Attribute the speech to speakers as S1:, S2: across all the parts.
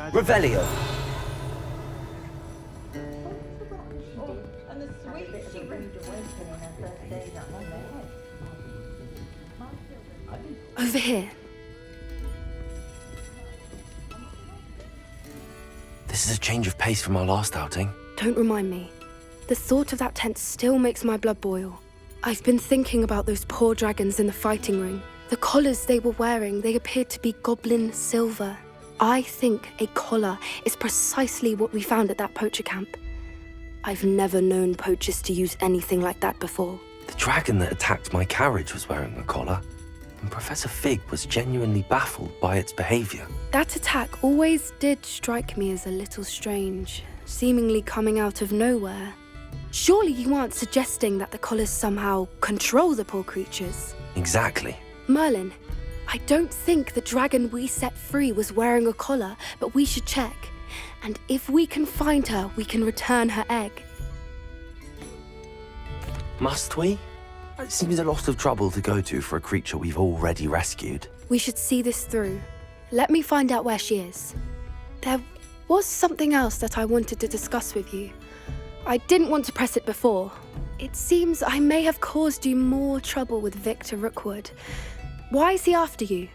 S1: Revelio.
S2: And the sweet she rude awakening her first day that Monday.
S3: Over here.
S1: This is a change of pace from our last outing.
S3: Don't remind me. The thought of that tent still makes my blood boil. I've been thinking about those poor dragons in the fighting ring. The collars they were wearing, they appeared to be goblin silver. I think a collar is precisely what we found at that poacher camp. I've never known poachers to use anything like that before.
S1: The dragon that attacked my carriage was wearing a collar, and Professor Fig was genuinely baffled by its behavior.
S3: That attack always did strike me as a little strange, seemingly coming out of nowhere. Surely you aren't suggesting that the collars somehow control the poor creatures?
S1: Exactly.
S3: Merlin, I don't think the dragon we set free was wearing a collar, but we should check. And if we can find her, we can return her egg.
S1: Must we? It seems a lot of trouble to go to for a creature we've already rescued.
S3: We should see this through. Let me find out where she is. There was something else that I wanted to discuss with you. I didn't want to press it before. It seems I may have caused you more trouble with Victor Rookwood. Why is he after you?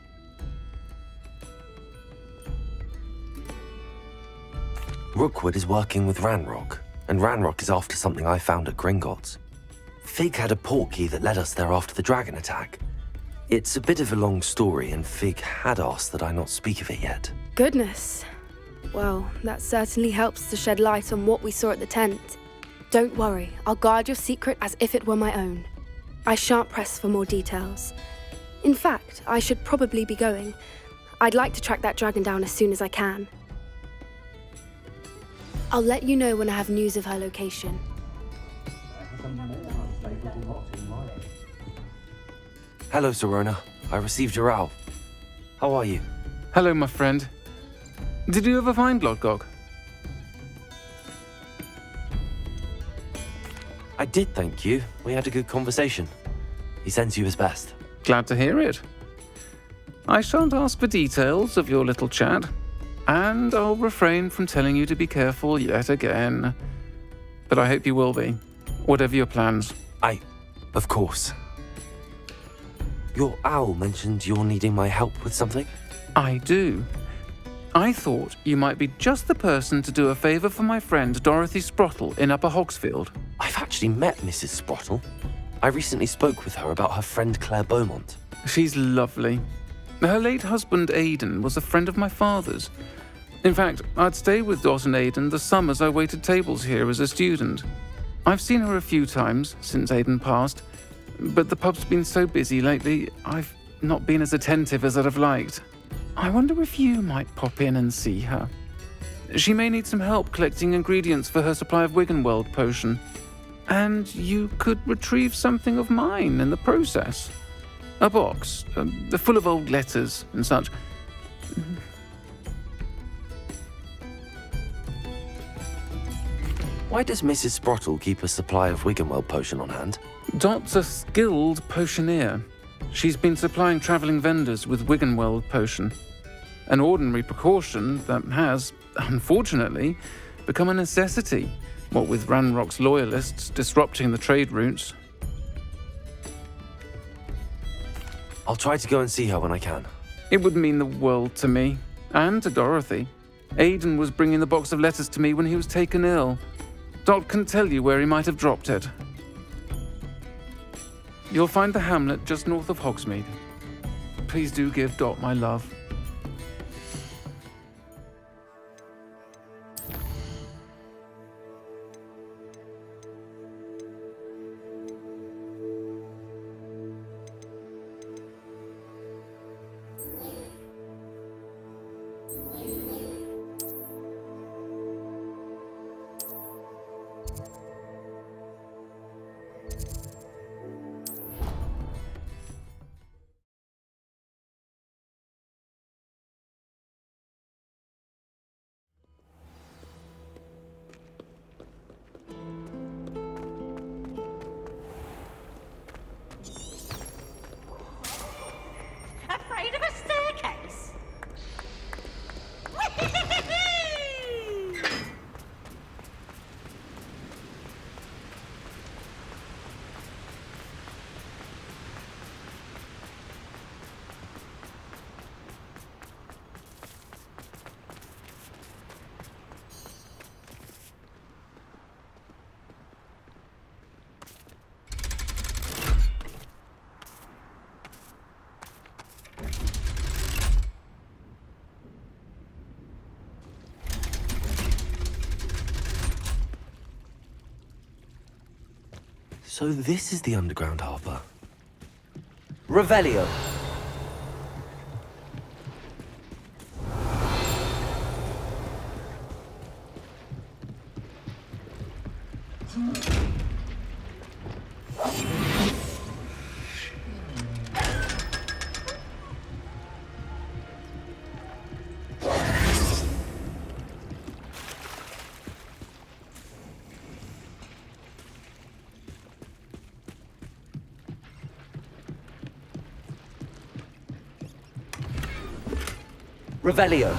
S1: Rookwood is working with Ranrock, and Ranrock is after something I found at Gringotts. Fig had a portkey that led us there after the dragon attack. It's a bit of a long story, and Fig had asked that I not speak of it yet.
S3: Goodness. Well, that certainly helps to shed light on what we saw at the tent. Don't worry, I'll guard your secret as if it were my own. I shan't press for more details. In fact, I should probably be going. I'd like to track that dragon down as soon as I can. I'll let you know when I have news of her location.
S1: Hello, Sorona. I received your owl. How are you?
S4: Hello, my friend. Did you ever find Lodgok?
S1: I did, thank you. We had a good conversation. He sends you his best.
S4: Glad to hear it. I shan't ask for details of your little chat, and I'll refrain from telling you to be careful yet again. But I hope you will be, whatever your plans.
S1: Of course. Your owl mentioned you're needing my help with something?
S4: I do. I thought you might be just the person to do a favour for my friend Dorothy Sprottle in Upper Hogsfield.
S1: I've actually met Mrs. Sprottle. I recently spoke with her about her friend Claire Beaumont.
S4: She's lovely. Her late husband Aidan was a friend of my father's. In fact, I'd stay with Dot and Aidan the summers I waited tables here as a student. I've seen her a few times since Aidan passed, but the pub's been so busy lately, I've not been as attentive as I'd have liked. I wonder if you might pop in and see her. She may need some help collecting ingredients for her supply of Wiggenweld potion. And you could retrieve something of mine in the process. A box, full of old letters and such.
S1: Why does Mrs. Sprottle keep a supply of Wiggenweld potion on hand?
S4: Dot's a skilled potioneer. She's been supplying travelling vendors with Wiggenweld potion. An ordinary precaution that has, unfortunately, become a necessity, what with Ranrock's loyalists disrupting the trade routes.
S1: I'll try to go and see her when I can.
S4: It would mean the world to me, and to Dorothy. Aidan was bringing the box of letters to me when he was taken ill. Dot can tell you where he might have dropped it. You'll find the hamlet just north of Hogsmeade. Please do give Dot my love.
S2: Afraid of a staircase?
S1: So this is the underground harbour. Revelio. Revelio.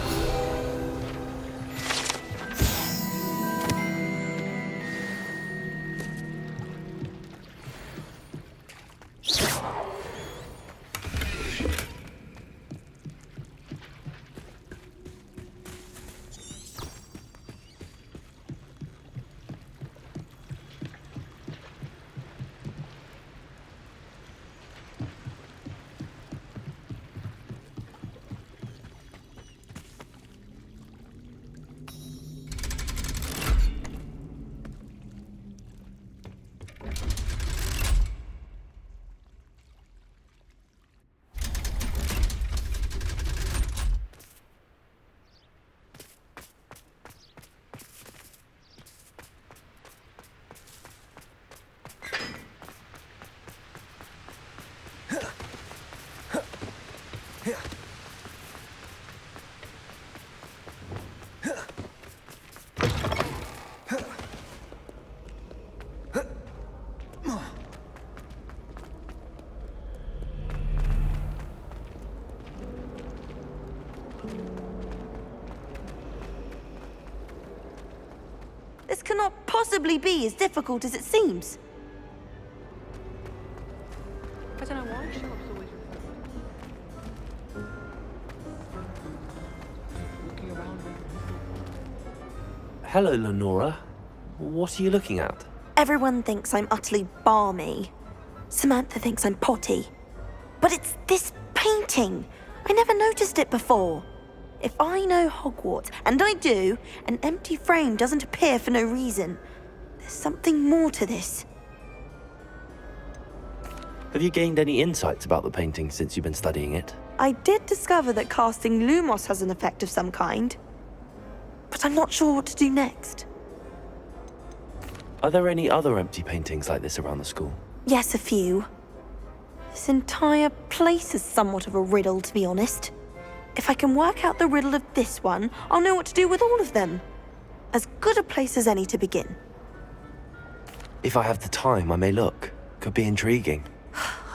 S2: This cannot possibly be as difficult as it seems.
S5: I don't know why shops always looking around.
S1: Hello, Lenora. What are you looking at?
S2: Everyone thinks I'm utterly balmy. Samantha thinks I'm potty. But it's this painting. I never noticed it before. If I know Hogwarts, and I do, an empty frame doesn't appear for no reason. There's something more to this.
S1: Have you gained any insights about the painting since you've been studying it?
S2: I did discover that casting Lumos has an effect of some kind. But I'm not sure what to do next.
S1: Are there any other empty paintings like this around the school?
S2: Yes, a few. This entire place is somewhat of a riddle, to be honest. If I can work out the riddle of this one, I'll know what to do with all of them. As good a place as any to begin.
S1: If I have the time, I may look. Could be intriguing.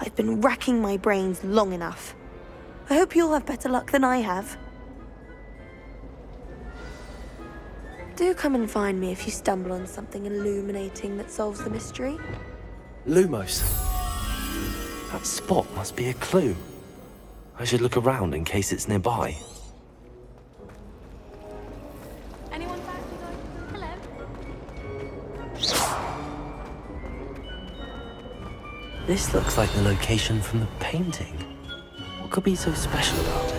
S2: I've been racking my brains long enough. I hope you'll have better luck than I have. Do come and find me if you stumble on something illuminating that solves the mystery.
S1: Lumos. That spot must be a clue. I should look around in case it's nearby.
S5: Anyone back, you guys? Hello?
S1: This looks like the location from the painting. What could be so special about it?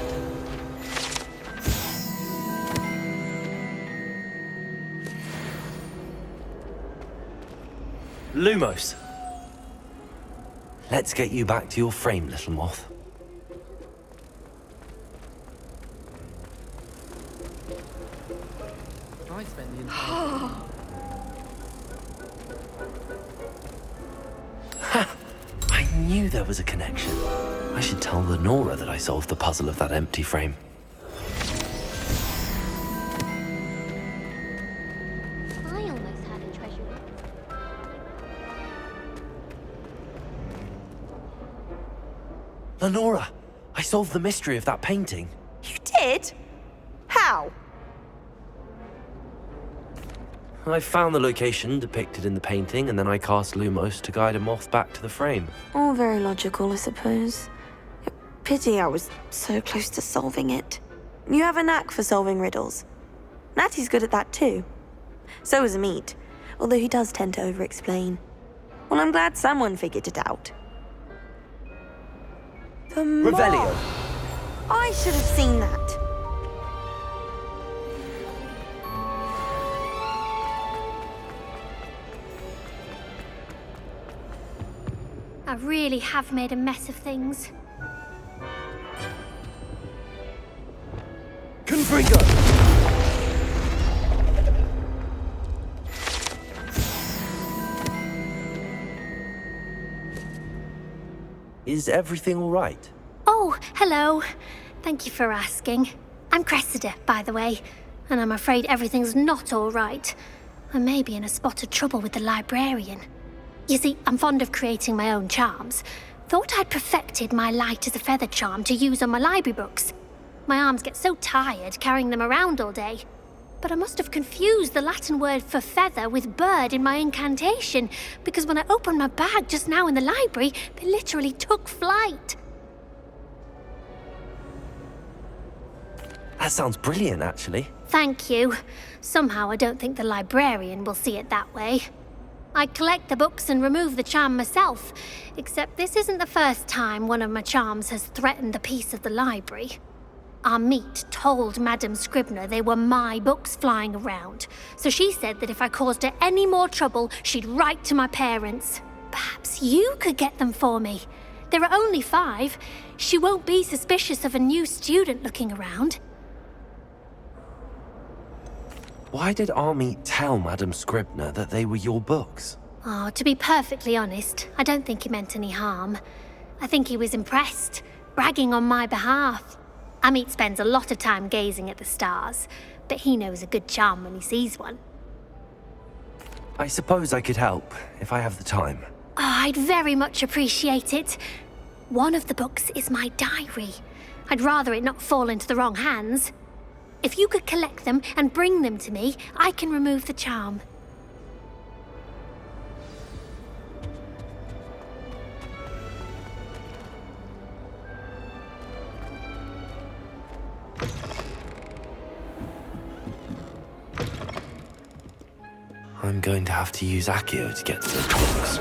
S1: Lumos! Let's get you back to your frame, little moth.
S5: I spent the entire
S1: I knew there was a connection. I should tell Lenora that I solved the puzzle of that empty frame.
S6: I almost had a treasure.
S1: Lenora! I solved the mystery of that painting.
S2: You did? How?
S1: I found the location depicted in the painting, and then I cast Lumos to guide a moth back to the frame.
S2: All very logical, I suppose. Pity I was so close to solving it. You have a knack for solving riddles. Natty's good at that too. So is Amit, although he does tend to over-explain. Well, I'm glad someone figured it out. The
S1: Revelio.
S2: moth! I should have seen that.
S6: I really have made a mess of things.
S1: Confringo! Is everything all right?
S6: Oh, hello. Thank you for asking. I'm Cressida, by the way, and I'm afraid everything's not all right. I may be in a spot of trouble with the librarian. You see, I'm fond of creating my own charms. Thought I'd perfected my light as a feather charm to use on my library books. My arms get so tired carrying them around all day. But I must have confused the Latin word for feather with bird in my incantation, because when I opened my bag just now in the library, they literally took flight.
S1: That sounds brilliant, actually.
S6: Thank you. Somehow I don't think the librarian will see it that way. I collect the books and remove the charm myself, except this isn't the first time one of my charms has threatened the peace of the library. Our meet told Madame Scribner they were my books flying around, so she said that if I caused her any more trouble, she'd write to my parents. Perhaps you could get them for me. There are only 5. She won't be suspicious of a new student looking around.
S1: Why did Army tell Madame Scribner that they were your books?
S6: Oh, to be perfectly honest, I don't think he meant any harm. I think he was impressed, bragging on my behalf. Amit spends a lot of time gazing at the stars, but he knows a good charm when he sees one.
S1: I suppose I could help, if I have the time.
S6: Oh, I'd very much appreciate it. One of the books is my diary. I'd rather it not fall into the wrong hands. If you could collect them and bring them to me, I can remove the charm.
S1: I'm going to have to use Accio to get to the books.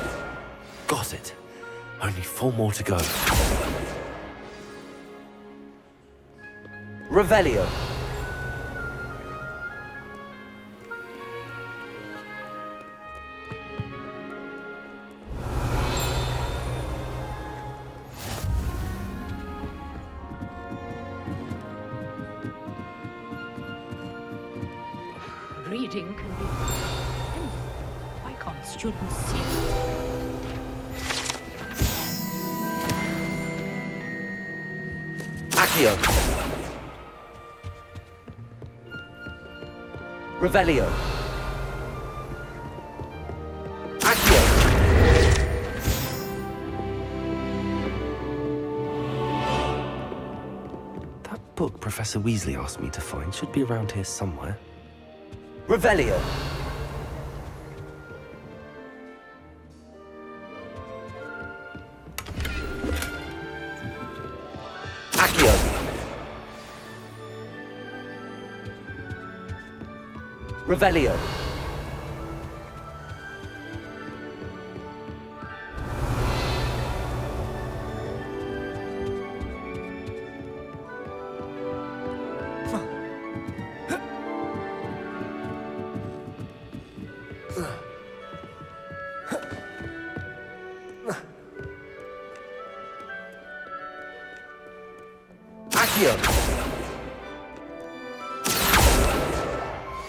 S1: Got it. Only 4 more to go. Revelio.
S5: Reading can be... Why can't students see it?
S1: Accio. Revelio. Accio. That book Professor Weasley asked me to find should be around here somewhere. Revelio. Accio. Revelio.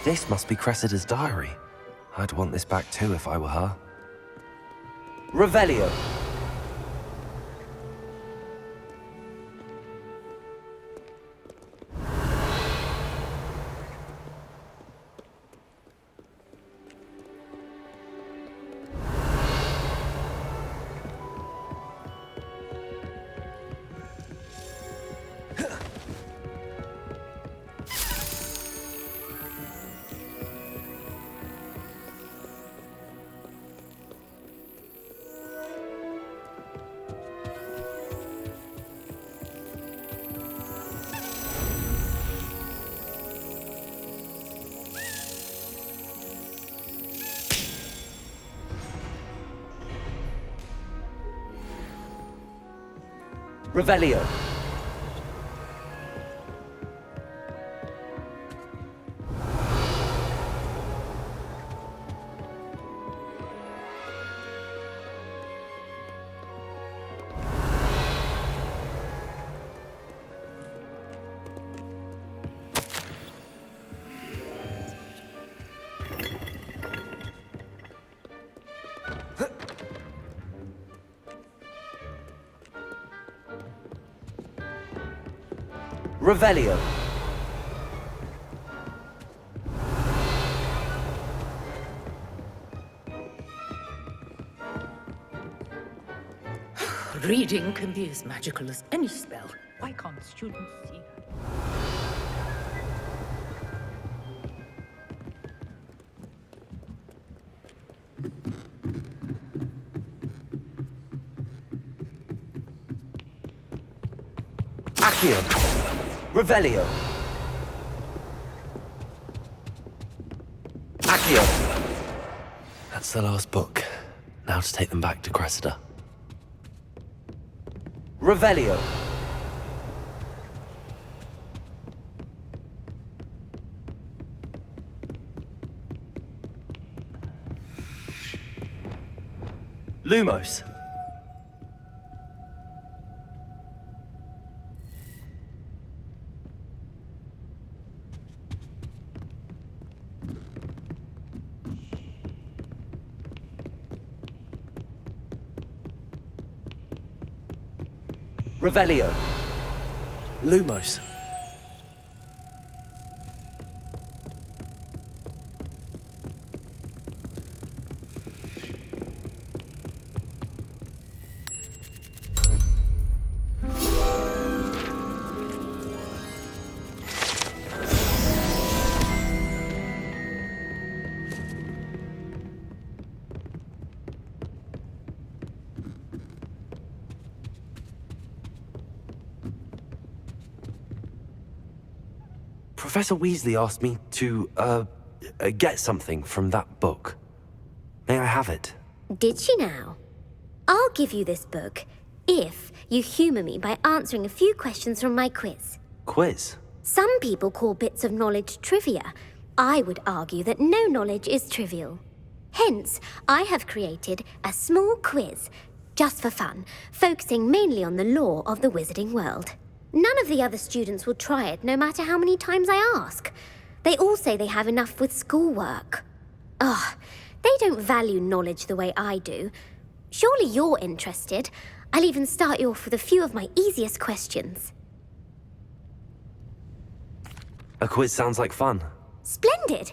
S1: This must be Cressida's diary. I'd want this back too if I were her. Revelio. Revelio. Revelio.
S5: Reading can be as magical as any spell. Why can't students see that?
S1: Accio. Revelio. Accio. That's the last book. Now to take them back to Cressida. Revelio. Lumos. Revelio. Lumos. Professor Weasley asked me to, get something from that book. May I have it?
S7: Did she now? I'll give you this book if you humour me by answering a few questions from my quiz.
S1: Quiz?
S7: Some people call bits of knowledge trivia. I would argue that no knowledge is trivial. Hence, I have created a small quiz, just for fun, focusing mainly on the lore of the wizarding world. None of the other students will try it, no matter how many times I ask. They all say they have enough with schoolwork. Ugh, they don't value knowledge the way I do. Surely you're interested. I'll even start you off with a few of my easiest questions.
S1: A quiz sounds like fun.
S7: Splendid!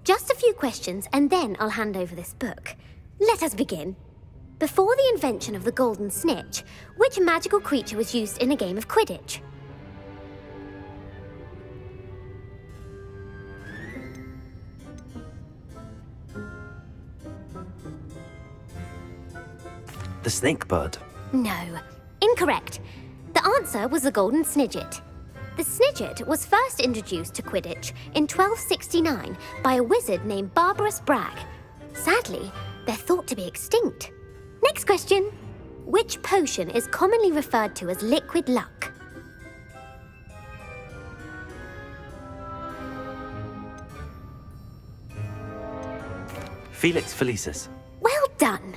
S7: Just a few questions, and then I'll hand over this book. Let us begin. Before the invention of the golden snitch, which magical creature was used in a game of Quidditch?
S1: The snake bird.
S7: No. Incorrect. The answer was the golden snidget. The snidget was first introduced to Quidditch in 1269 by a wizard named Barbarous Bragg. Sadly, they're thought to be extinct. Next question. Which potion is commonly referred to as liquid luck?
S1: Felix Felicis.
S7: Well done.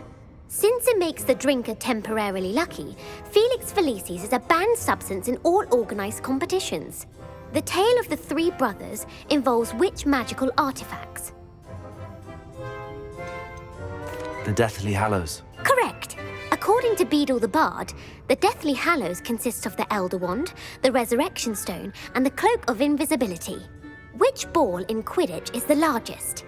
S7: Since it makes the drinker temporarily lucky, Felix Felicis is a banned substance in all organised competitions. The tale of the three brothers involves which magical artifacts?
S1: The Deathly Hallows.
S7: Correct. According to Beadle the Bard, the Deathly Hallows consists of the Elder Wand, the Resurrection Stone, and the Cloak of Invisibility. Which ball in Quidditch is the largest?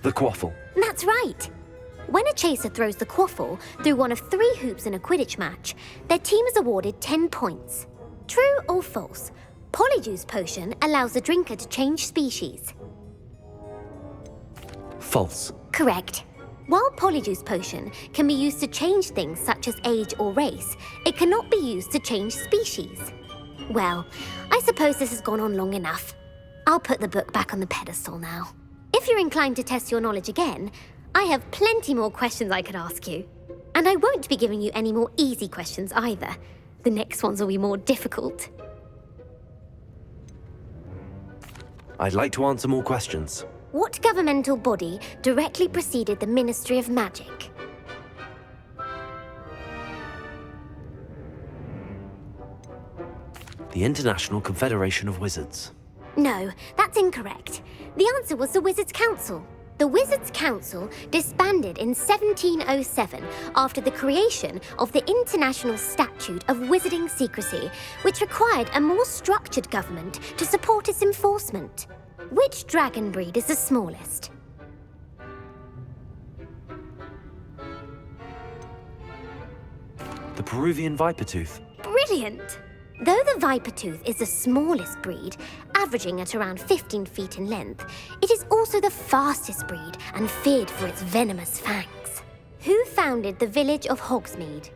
S1: The Quaffle.
S7: That's right. When a chaser throws the quaffle through one of 3 hoops in a Quidditch match, their team is awarded 10 points. True or false? Polyjuice Potion allows the drinker to change species.
S1: False.
S7: Correct. While Polyjuice Potion can be used to change things such as age or race, it cannot be used to change species. Well, I suppose this has gone on long enough. I'll put the book back on the pedestal now. If you're inclined to test your knowledge again, I have plenty more questions I could ask you. And I won't be giving you any more easy questions either. The next ones will be more difficult.
S1: I'd like to answer more questions.
S7: What governmental body directly preceded the Ministry of Magic?
S1: The International Confederation of Wizards.
S7: No, that's incorrect. The answer was the Wizards' Council. The Wizards' Council disbanded in 1707 after the creation of the International Statute of Wizarding Secrecy, which required a more structured government to support its enforcement. Which dragon breed is the smallest?
S1: The Peruvian Vipertooth.
S7: Brilliant! Though the Vipertooth is the smallest breed, averaging at around 15 feet in length, it is also the fastest breed and feared for its venomous fangs. Who founded the village of Hogsmeade?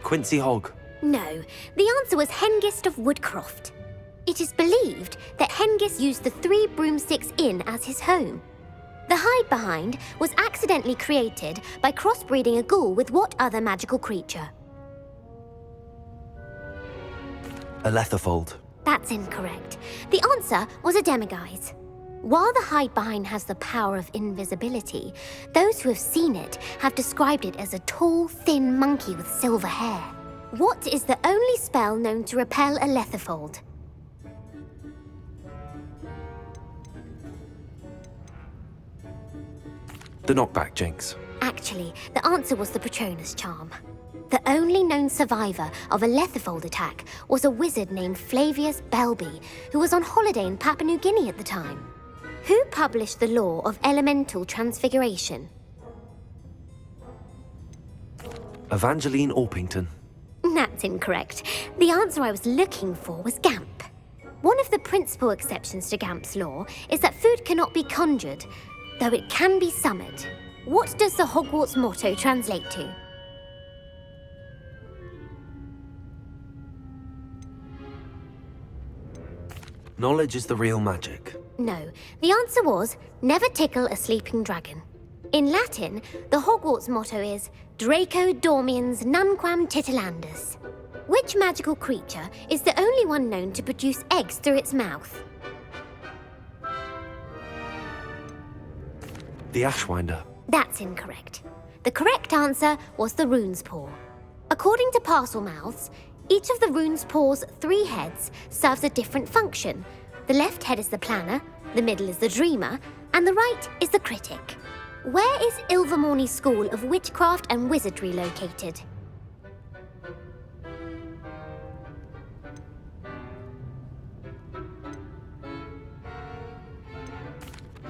S1: Quincy Hogg.
S7: No, the answer was Hengist of Woodcroft. It is believed that Hengist used the Three Broomsticks Inn as his home. The hide-behind was accidentally created by crossbreeding a ghoul with what other magical creature?
S1: A Letherfold.
S7: That's incorrect. The answer was a demiguise. While the hide-behind has the power of invisibility, those who have seen it have described it as a tall, thin monkey with silver hair. What is the only spell known to repel a Letherfold?
S1: The Knockback Jinx.
S7: Actually, the answer was the Patronus Charm. The only known survivor of a Letherfold attack was a wizard named Flavius Belby, who was on holiday in Papua New Guinea at the time. Who published the law of elemental transfiguration?
S1: Evangeline Orpington.
S7: That's incorrect. The answer I was looking for was Gamp. One of the principal exceptions to Gamp's law is that food cannot be conjured, though it can be summoned. What does the Hogwarts motto translate to?
S1: Knowledge is the real magic.
S7: No, the answer was, never tickle a sleeping dragon. In Latin, the Hogwarts motto is Draco Dormiens Nunquam Titilandus. Which magical creature is the only one known to produce eggs through its mouth?
S1: The Ashwinder.
S7: That's incorrect. The correct answer was the Rune's Paw. According to Parselmouths, each of the Rune's Paw's 3 heads serves a different function. The left head is the planner, the middle is the dreamer, and the right is the critic. Where is Ilvermorny School of Witchcraft and Wizardry located?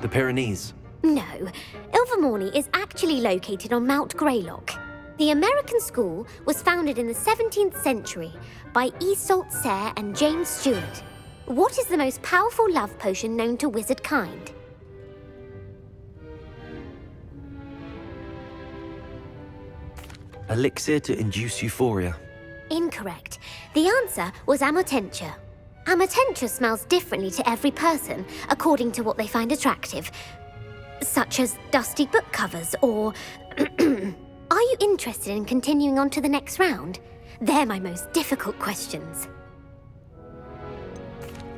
S1: The Pyrenees.
S7: No, Ilvermorny is actually located on Mount Greylock. The American school was founded in the 17th century by Iseult Sayre and James Stewart. What is the most powerful love potion known to wizard kind?
S1: Elixir to induce euphoria.
S7: Incorrect. The answer was Amotentia. Amotentia smells differently to every person, according to what they find attractive, such as dusty book covers or... Are you interested in continuing on to the next round? They're my most difficult questions.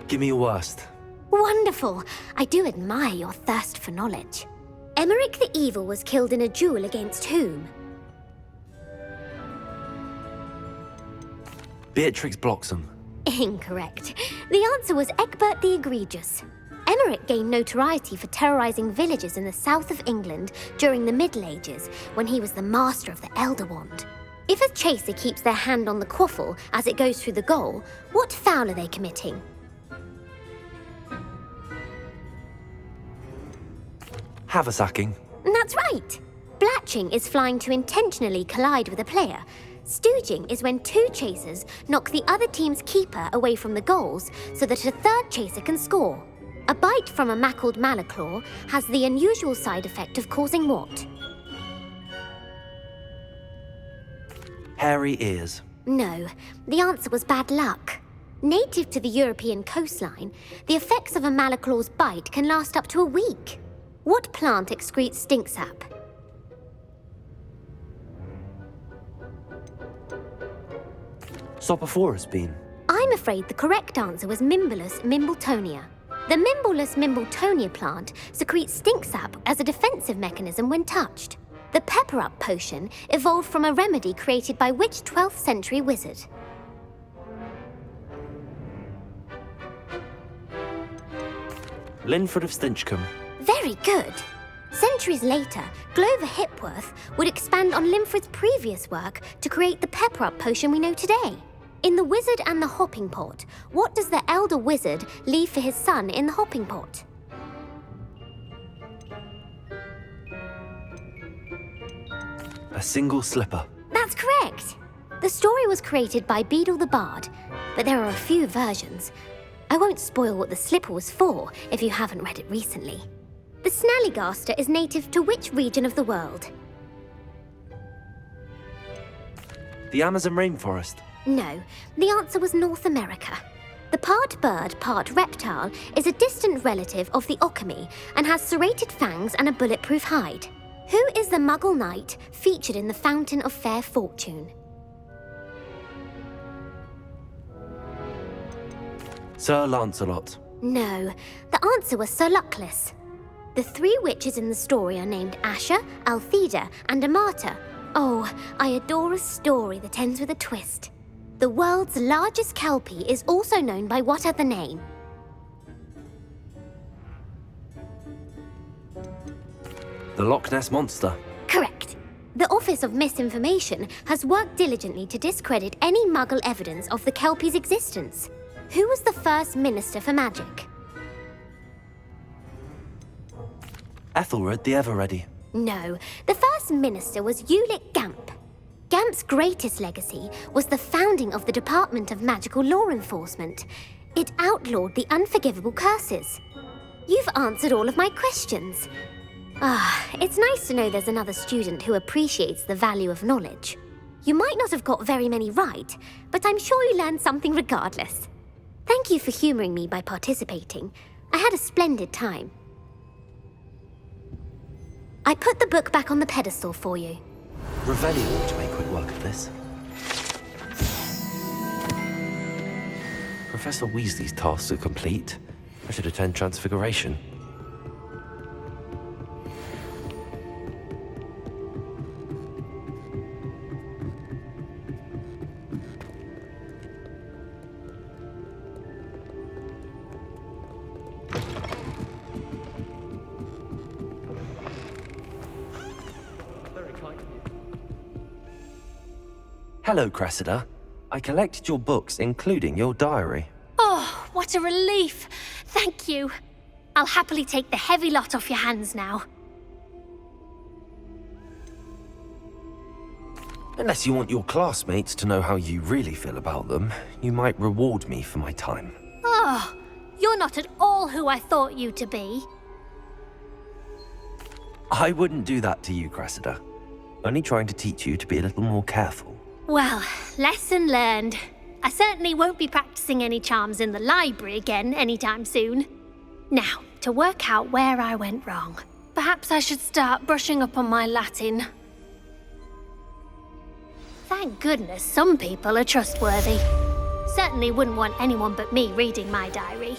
S1: Give me your worst.
S7: Wonderful! I do admire your thirst for knowledge. Emeric the Evil was killed in a duel against whom?
S1: Beatrix Bloxham.
S7: Incorrect. The answer was Egbert the Egregious. Emeric gained notoriety for terrorizing villages in the south of England during the Middle Ages, when he was the master of the Elder Wand. If a chaser keeps their hand on the quaffle as it goes through the goal, what foul are they committing?
S1: Haversacking.
S7: That's right. Blatching is flying to intentionally collide with a player. Stooging is when 2 chasers knock the other team's keeper away from the goals so that a third chaser can score. A bite from a mackled malaclaw has the unusual side effect of causing what?
S1: Hairy ears.
S7: No, the answer was bad luck. Native to the European coastline, the effects of a malaclaw's bite can last up to a week. What plant excretes stink sap?
S1: Sopophorus bean.
S7: I'm afraid the correct answer was Mimbulus mimbletonia. The Mimbulus mimbletonia plant secretes stink sap as a defensive mechanism when touched. The pepper-up potion evolved from a remedy created by which 12th century wizard?
S1: Linford of Stinchcombe.
S7: Very good. Centuries later, Glover Hipworth would expand on Linford's previous work to create the pepper-up potion we know today. In The Wizard and the Hopping Pot, what does the elder wizard leave for his son in the hopping pot?
S1: A single slipper.
S7: That's correct. The story was created by Beadle the Bard, but there are a few versions. I won't spoil what the slipper was for if you haven't read it recently. The Snallygaster is native to which region of the world?
S1: The Amazon rainforest.
S7: No, the answer was North America. The part bird, part reptile is a distant relative of the Occamy and has serrated fangs and a bulletproof hide. Who is the Muggle knight featured in the Fountain of Fair Fortune?
S1: Sir Lancelot.
S7: No, the answer was Sir Luckless. The three witches in the story are named Asher, Altheda, and Amata. Oh, I adore a story that ends with a twist. The world's largest kelpie is also known by what other name?
S1: The Loch Ness Monster.
S7: Correct. The Office of Misinformation has worked diligently to discredit any Muggle evidence of the kelpie's existence. Who was the first Minister for Magic?
S1: Ethelred the Ever-Ready.
S7: No, the first minister was Ulick Gamp. Gamp's greatest legacy was the founding of the Department of Magical Law Enforcement. It outlawed the unforgivable curses. You've answered all of my questions. It's nice to know there's another student who appreciates the value of knowledge. You might not have got very many right, but I'm sure you learned something regardless. Thank you for humouring me by participating. I had a splendid time. I put the book back on the pedestal for you.
S1: Revelio ought to make quick work of this. Professor Weasley's tasks are complete. I should attend Transfiguration. Hello, Cressida. I collected your books, including your diary.
S6: Oh, what a relief. Thank you. I'll happily take the heavy lot off your hands now.
S1: Unless you want your classmates to know how you really feel about them, you might reward me for my time.
S6: Oh, you're not at all who I thought you to be.
S1: I wouldn't do that to you, Cressida. Only trying to teach you to be a little more careful.
S6: Well, lesson learned. I certainly won't be practicing any charms in the library again anytime soon. Now, to work out where I went wrong. Perhaps I should start brushing up on my Latin. Thank goodness some people are trustworthy. Certainly wouldn't want anyone but me reading my diary.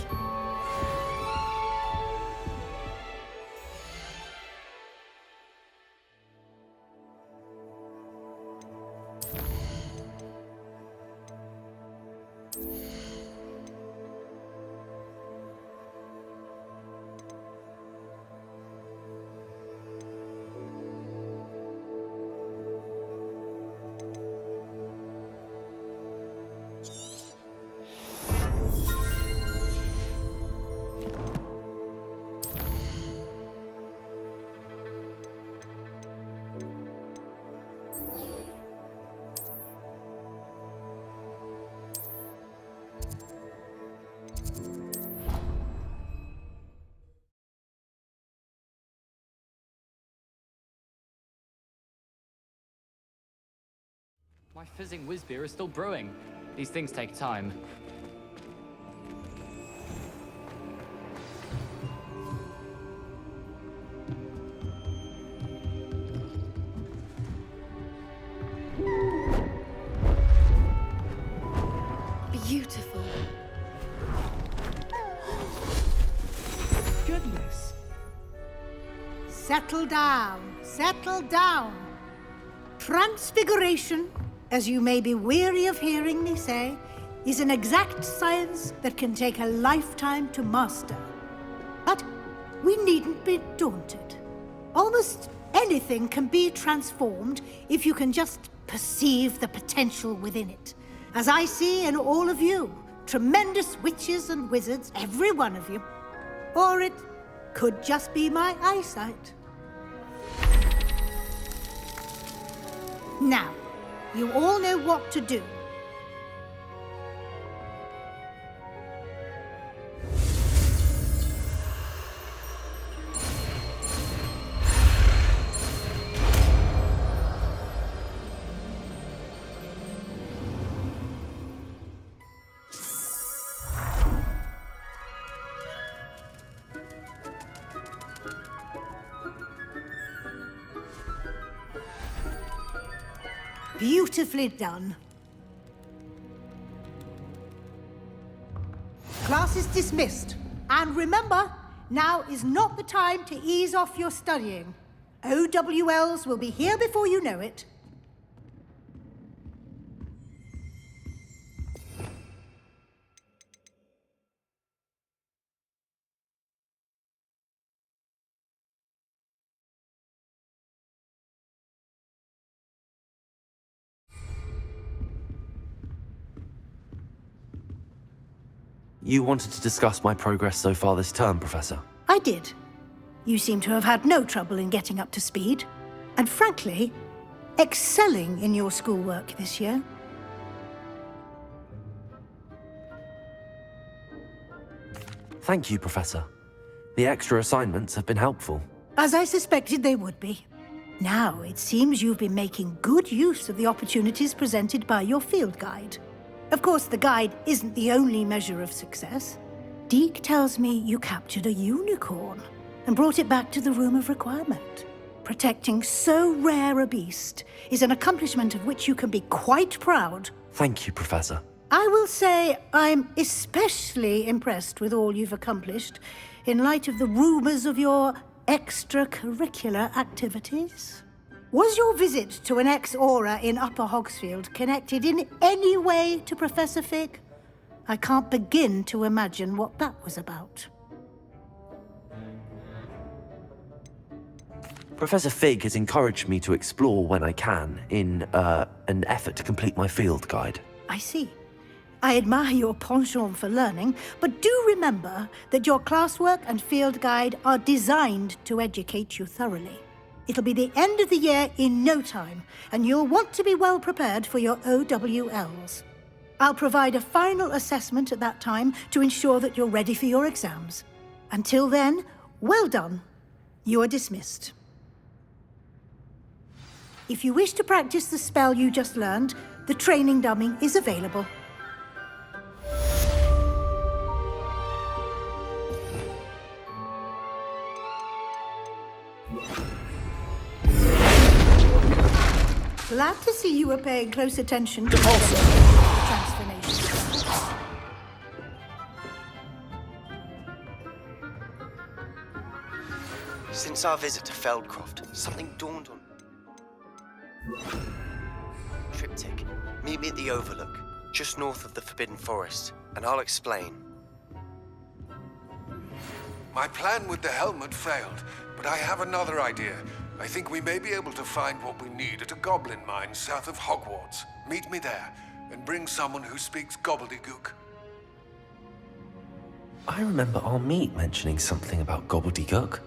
S8: My fizzing whiz beer is still brewing. These things take time.
S3: Beautiful.
S9: Goodness. Settle down. Settle down. Transfiguration, as you may be weary of hearing me say, is an exact science that can take a lifetime to master. But we needn't be daunted. Almost anything can be transformed if you can just perceive the potential within it. As I see in all of you, tremendous witches and wizards, every one of you. Or it could just be my eyesight. Now, you all know what to do. Beautifully done. Class is dismissed. And remember, now is not the time to ease off your studying. OWLs will be here before you know it.
S1: You wanted to discuss my progress so far this term, Professor?
S9: I did. You seem to have had no trouble in getting up to speed. And frankly, excelling in your schoolwork this year.
S1: Thank you, Professor. The extra assignments have been helpful.
S9: As I suspected they would be. Now, it seems you've been making good use of the opportunities presented by your field guide. Of course, the guide isn't the only measure of success. Deke tells me you captured a unicorn and brought it back to the Room of Requirement. Protecting so rare a beast is an accomplishment of which you can be quite proud.
S1: Thank you, Professor.
S9: I will say I'm especially impressed with all you've accomplished in light of the rumors of your extracurricular activities. Was your visit to an ex-aura in Upper Hogsfield connected in any way to Professor Fig? I can't begin to imagine what that was about.
S1: Professor Fig has encouraged me to explore when I can in an effort to complete my field guide.
S9: I see. I admire your penchant for learning, but do remember that your classwork and field guide are designed to educate you thoroughly. It'll be the end of the year in no time, and you'll want to be well prepared for your OWLs. I'll provide a final assessment at that time to ensure that you're ready for your exams. Until then, well done. You are dismissed. If you wish to practice the spell you just learned, the training dummy is available. Glad to see you were paying close attention to the transformation.
S10: Since our visit to Feldcroft, something dawned on... Triptych. Meet me at the Overlook, just north of the Forbidden Forest, and I'll explain.
S11: My plan with the helmet failed, but I have another idea. I think we may be able to find what we need at a goblin mine south of Hogwarts. Meet me there, and bring someone who speaks gobbledygook.
S1: I remember our meet mentioning something about gobbledygook.